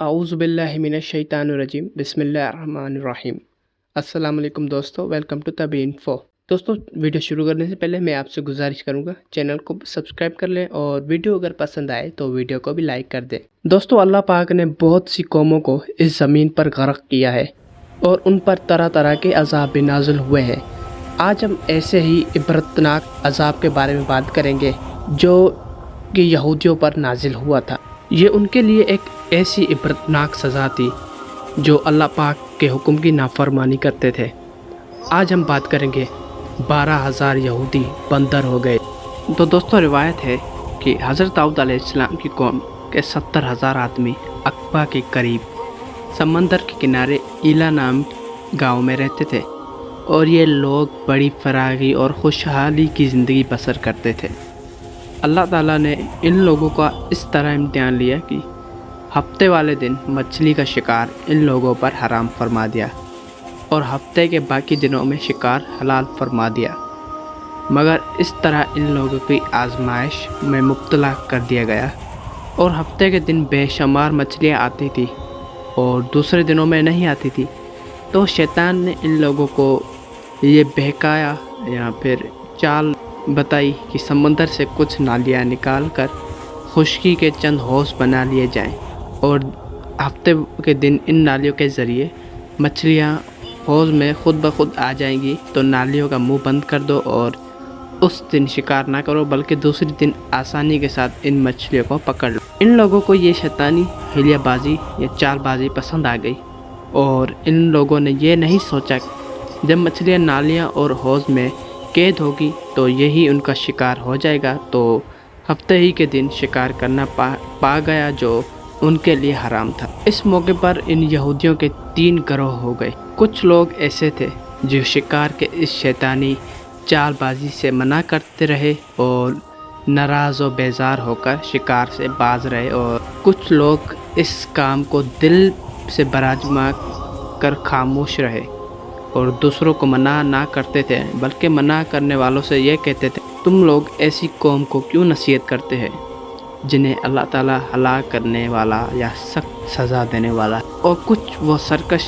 اعوذ باللہ من الشیطان الرجیم بسم اللہ الرحمن الرحیم۔ السلام علیکم دوستو، ویلکم ٹو تبی انفو۔ دوستو، ویڈیو شروع کرنے سے پہلے میں آپ سے گزارش کروں گا چینل کو سبسکرائب کر لیں اور ویڈیو اگر پسند آئے تو ویڈیو کو بھی لائک کر دیں۔ دوستو، اللہ پاک نے بہت سی قوموں کو اس زمین پر غرق کیا ہے اور ان پر طرح طرح کے عذاب بھی نازل ہوئے ہیں۔ آج ہم ایسے ہی عبرتناک عذاب کے بارے میں بات کریں گے جو کہ یہودیوں پر نازل ہوا تھا۔ یہ ان کے لیے ایک ایسی عبرتناک سزا تھی جو اللہ پاک کے حکم کی نافرمانی کرتے تھے۔ آج ہم بات کریں گے 12,000 یہودی بندر ہو گئے۔ تو دوستو، روایت ہے کہ حضرت داؤد علیہ السلام کی قوم کے 70,000 آدمی عقبہ کے قریب سمندر کے کنارے ایلا نام گاؤں میں رہتے تھے، اور یہ لوگ بڑی فراغی اور خوشحالی کی زندگی بسر کرتے تھے۔ اللہ تعالیٰ نے ان لوگوں کا اس طرح امتحان لیا کہ ہفتے والے دن مچھلی کا شکار ان لوگوں پر حرام فرما دیا اور ہفتے کے باقی دنوں میں شکار حلال فرما دیا، مگر اس طرح ان لوگوں کی آزمائش میں مبتلا کر دیا گیا، اور ہفتے کے دن بے شمار مچھلیاں آتی تھی اور دوسرے دنوں میں نہیں آتی تھی۔ تو شیطان نے ان لوگوں کو یہ بہکایا یا پھر چال بتائی کہ سمندر سے کچھ نالیاں نکال کر خشکی کے چند حوض بنا لیے جائیں، اور ہفتے کے دن ان نالیوں کے ذریعے مچھلیاں حوض میں خود بخود آ جائیں گی، تو نالیوں کا منہ بند کر دو اور اس دن شکار نہ کرو، بلکہ دوسری دن آسانی کے ساتھ ان مچھلیوں کو پکڑ لو۔ ان لوگوں کو یہ شیطانی حلیہ بازی یا چال بازی پسند آ گئی، اور ان لوگوں نے یہ نہیں سوچا کہ جب مچھلیاں نالیاں اور حوض میں قید ہوگی تو یہی ان کا شکار ہو جائے گا، تو ہفتے ہی کے دن شکار کرنا پا گیا جو ان کے لیے حرام تھا۔ اس موقع پر ان یہودیوں کے 3 گروہ ہو گئے۔ کچھ لوگ ایسے تھے جو شکار کے اس شیطانی چال بازی سے منع کرتے رہے اور ناراض و بیزار ہو کر شکار سے باز رہے، اور کچھ لوگ اس کام کو دل سے براجما کر خاموش رہے اور دوسروں کو منع نہ کرتے تھے، بلکہ منع کرنے والوں سے یہ کہتے تھے، تم لوگ ایسی قوم کو کیوں نصیحت کرتے ہیں جنہیں اللہ تعالیٰ ہلاک کرنے والا یا سخت سزا دینے والا ہے۔ اور کچھ وہ سرکش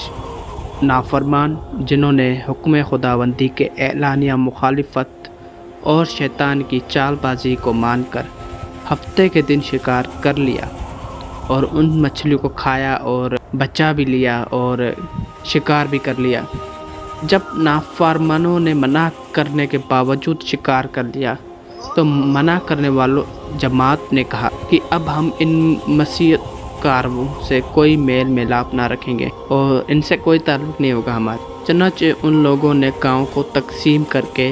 نافرمان جنہوں نے حکم خداوندی کے اعلانیہ مخالفت اور شیطان کی چال بازی کو مان کر ہفتے کے دن شکار کر لیا اور ان مچھلیوں کو کھایا اور بچا بھی لیا اور شکار بھی کر لیا۔ جب نافرمانوں نے منع کرنے کے باوجود شکار کر لیا تو منع کرنے والوں جماعت نے کہا کہ اب ہم ان مسیحت کاروں سے کوئی میل ملاپ نہ رکھیں گے اور ان سے کوئی تعلق نہیں ہوگا ہمارا۔ چنانچہ ان لوگوں نے گاؤں کو تقسیم کر کے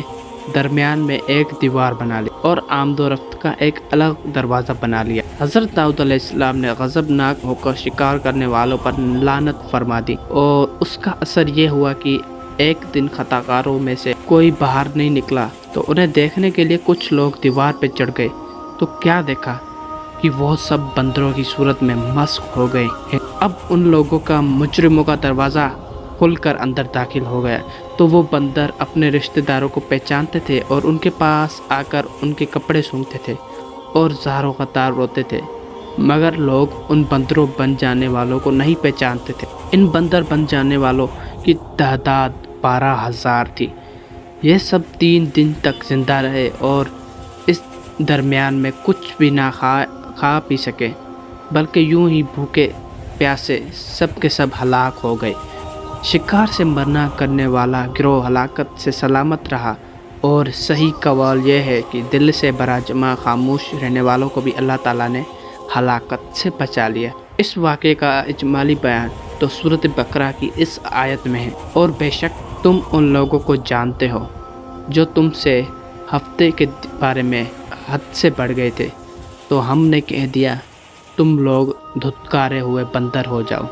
درمیان میں ایک دیوار بنا لی اور آمد و رفت کا ایک الگ دروازہ بنا لیا۔ حضرت داؤد علیہ السلام نے غضبناک ہو کر شکار کرنے والوں پر لعنت فرما دی، اور اس کا اثر یہ ہوا کہ ایک دن خطا کاروں میں سے کوئی باہر نہیں نکلا، تو انہیں دیکھنے کے لیے کچھ لوگ دیوار پہ چڑھ گئے، تو کیا دیکھا کہ وہ سب بندروں کی صورت میں مسخ ہو گئے ہیں۔ اب ان لوگوں کا مجرموں کا دروازہ کھل کر اندر داخل ہو گیا، تو وہ بندر اپنے رشتہ داروں کو پہچانتے تھے اور ان کے پاس آ کر ان کے کپڑے سونگھتے تھے اور زار و قطار روتے تھے، مگر لوگ ان بندروں بن جانے والوں کو نہیں پہچانتے تھے۔ ان بندر بن جانے والوں کی تعداد 12,000 تھی۔ یہ سب 3 دن تک زندہ رہے اور اس درمیان میں کچھ بھی نہ کھا پی سکے، بلکہ یوں ہی بھوکے پیاسے سب کے سب ہلاک ہو گئے۔ شکار سے منع کرنے والا گروہ ہلاکت سے سلامت رہا، اور صحیح قول یہ ہے کہ دل سے براجما خاموش رہنے والوں کو بھی اللہ تعالیٰ نے ہلاکت سے بچا لیا۔ اس واقعے کا اجمالی بیان تو سورۃ بقرہ کی اس آیت میں ہے، اور بے شک تم ان لوگوں کو جانتے ہو جو تم سے ہفتے کے بارے میں حد سے بڑھ گئے تھے، تو ہم نے کہہ دیا تم لوگ دھتکارے ہوئے بندر ہو جاؤ۔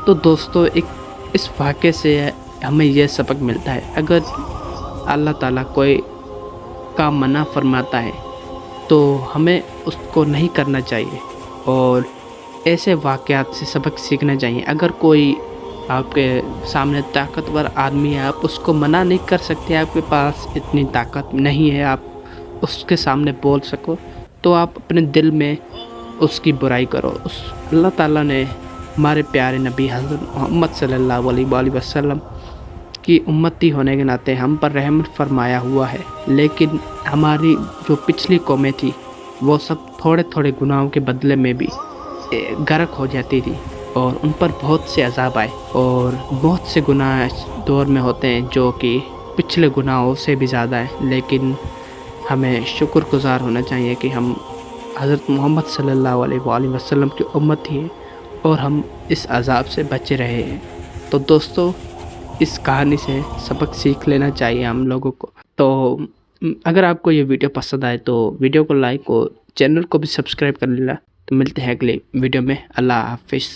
تو دوستو، اس واقعے سے ہمیں یہ سبق ملتا ہے، اگر اللہ تعالیٰ کوئی کام منع فرماتا ہے تو ہمیں اس کو نہیں کرنا چاہیے، اور ایسے واقعات سے سبق سیکھنا چاہیے۔ اگر کوئی آپ کے سامنے طاقتور آدمی ہے، آپ اس کو منع نہیں کر سکتے، آپ کے پاس اتنی طاقت نہیں ہے آپ اس کے سامنے بول سکو، تو آپ اپنے دل میں اس کی برائی کرو۔ اللہ تعالیٰ نے ہمارے پیارے نبی حضرت محمد صلی اللہ علیہ وسلم کی امتی ہونے کے ناطے ہم پر رحمت فرمایا ہوا ہے، لیکن ہماری جو پچھلی قومیں تھی وہ سب تھوڑے تھوڑے گناہوں کے بدلے میں بھی غرق ہو جاتی تھی اور ان پر بہت سے عذاب آئے، اور بہت سے گناہ اس دور میں ہوتے ہیں جو کہ پچھلے گناہوں سے بھی زیادہ ہیں، لیکن ہمیں شکر گزار ہونا چاہیے کہ ہم حضرت محمد صلی اللہ علیہ وسلم کی امت ہی ہیں اور ہم اس عذاب سے بچے رہے ہیں۔ تو دوستو، اس کہانی سے سبق سیکھ لینا چاہیے ہم لوگوں کو۔ تو اگر آپ کو یہ ویڈیو پسند آئے تو ویڈیو کو لائک اور چینل کو بھی سبسکرائب کر لینا۔ تو ملتے ہیں اگلے ویڈیو میں۔ اللہ حافظ۔